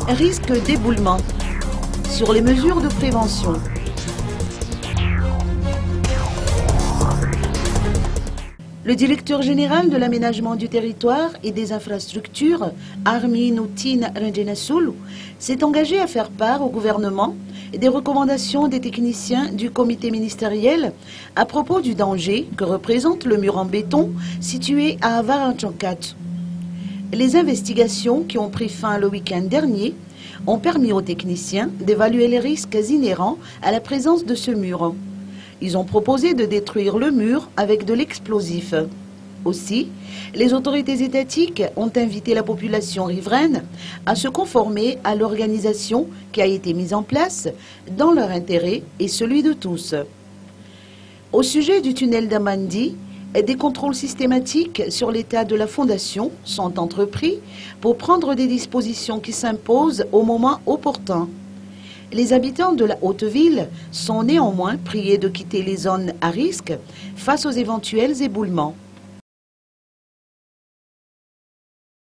Risque d'éboulement. Sur les mesures de prévention. Le directeur général de l'aménagement du territoire et des infrastructures, Armi Noutine Renjenasoulou, s'est engagé à faire part au gouvernement des recommandations des techniciens du comité ministériel à propos du danger que représente le mur en béton situé à Avaranchankat. Les investigations qui ont pris fin le week-end dernier ont permis aux techniciens d'évaluer les risques inhérents à la présence de ce mur. Ils ont proposé de détruire le mur avec de l'explosif. Aussi, les autorités étatiques ont invité la population riveraine à se conformer à l'organisation qui a été mise en place dans leur intérêt et celui de tous. Au sujet du tunnel d'Amandi, des contrôles systématiques sur l'état de la fondation sont entrepris pour prendre des dispositions qui s'imposent au moment opportun. Les habitants de la Haute-Ville sont néanmoins priés de quitter les zones à risque face aux éventuels éboulements.